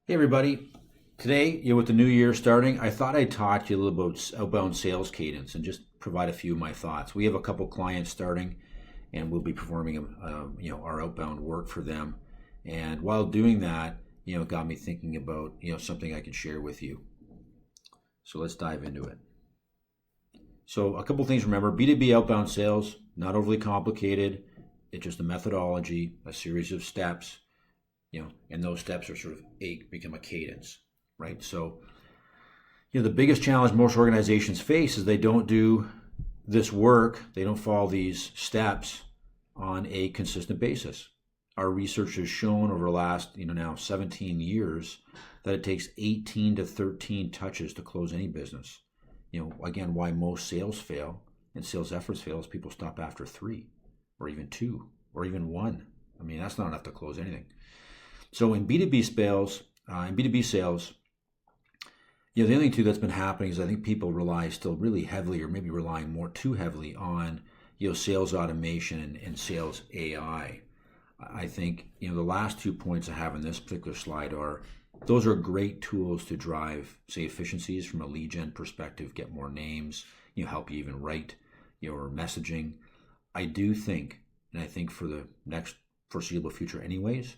Hey everybody. Today, with the new year starting, I thought I'd talk to you a little about outbound sales cadence and just provide a few of my thoughts. We have a couple clients starting, and we'll be performing our outbound work for them. And while doing that, it got me thinking about something I can share with you. So let's dive into it. So a couple things to remember: B2B outbound sales, not overly complicated. It's just a methodology, a series of steps. And those steps are sort of become a cadence, right? So, the biggest challenge most organizations face is they don't do this work, they don't follow these steps on a consistent basis. Our research has shown over the last, now 17 years that it takes 18 to 13 touches to close any business. Again, why most sales fail and sales efforts fail is people stop after 3 or even 2 or even 1. I mean, that's not enough to close anything. So in B2B sales, the other thing too that's been happening is I think people rely still really heavily, or maybe relying more too heavily on sales automation and sales AI. I think the last 2 points I have in this particular slide are those are great tools to drive, say, efficiencies from a lead gen perspective, get more names, help you even write your messaging. I do think, and I think for the next foreseeable future anyways,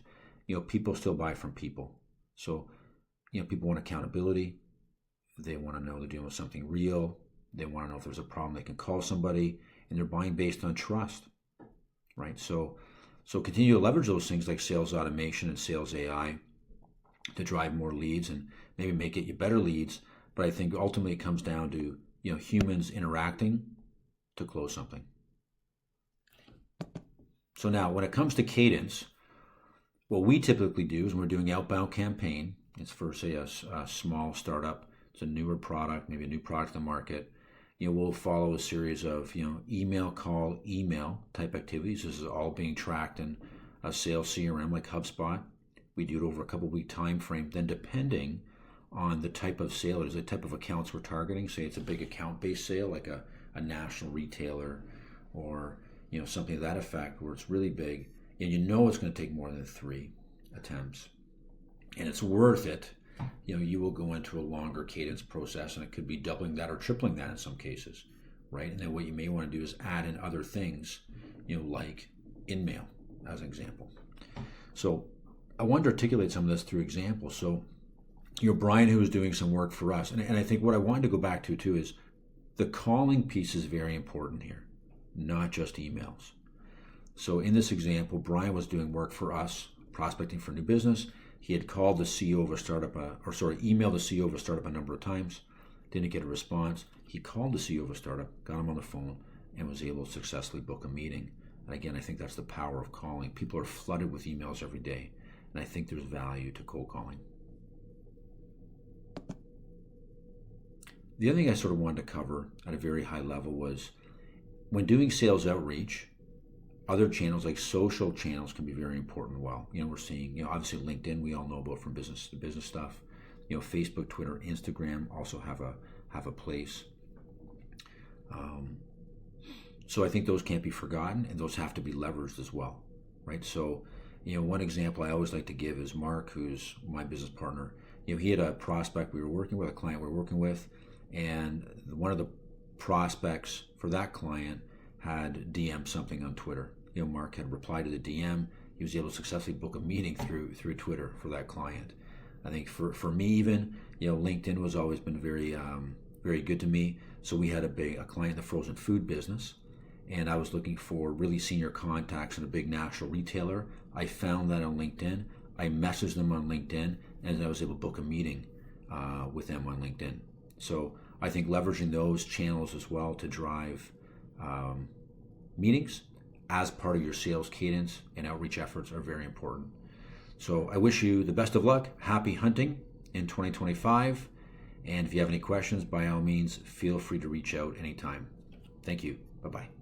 people still buy from people. So, people want accountability. They want to know they're dealing with something real. They want to know if there's a problem, they can call somebody, and they're buying based on trust, right? So continue to leverage those things like sales automation and sales AI to drive more leads and maybe make it you better leads. But I think ultimately it comes down to, humans interacting to close something. So now when it comes to cadence, what we typically do is when we're doing outbound campaign, it's for, say, a small startup, it's a newer product, maybe a new product in the market, we'll follow a series of, email, call, email type activities. This is all being tracked in a sales CRM like HubSpot. We do it over a couple week time frame. Then depending on the type of sale, the type of accounts we're targeting, say it's a big account-based sale like a national retailer or, something to that effect where it's really big, and it's going to take more than 3 attempts. And it's worth it. You will go into a longer cadence process, and it could be doubling that or tripling that in some cases, right? And then what you may want to do is add in other things, like InMail as an example. So I wanted to articulate some of this through examples. So, Brian, who was doing some work for us, and I think what I wanted to go back to too is the calling piece is very important here, not just emails. So in this example, Brian was doing work for us, prospecting for new business. He had called the CEO of a startup, emailed the CEO of a startup a number of times, didn't get a response. He called the CEO of a startup, got him on the phone, and was able to successfully book a meeting. And again, I think that's the power of calling. People are flooded with emails every day, and I think there's value to cold calling. The other thing I sort of wanted to cover at a very high level was when doing sales outreach, other channels like social channels can be very important as well. We're seeing, obviously LinkedIn we all know about from business to business stuff. Facebook, Twitter, Instagram also have a place. So I think those can't be forgotten, and those have to be leveraged as well, right? So, one example I always like to give is Mark, who's my business partner. He had a prospect we were working with, a client we were working with, and one of the prospects for that client had DM'd something on Twitter. Mark had replied to the DM. He was able to successfully book a meeting through Twitter for that client. I think for me even, LinkedIn has always been very very good to me. So we had a client in the frozen food business, and I was looking for really senior contacts in a big national retailer. I found that on LinkedIn. I messaged them on LinkedIn, and I was able to book a meeting with them on LinkedIn. So I think leveraging those channels as well to drive meetings as part of your sales cadence and outreach efforts are very important. So I wish you the best of luck. Happy hunting in 2025. And if you have any questions, by all means, feel free to reach out anytime. Thank you. Bye-bye.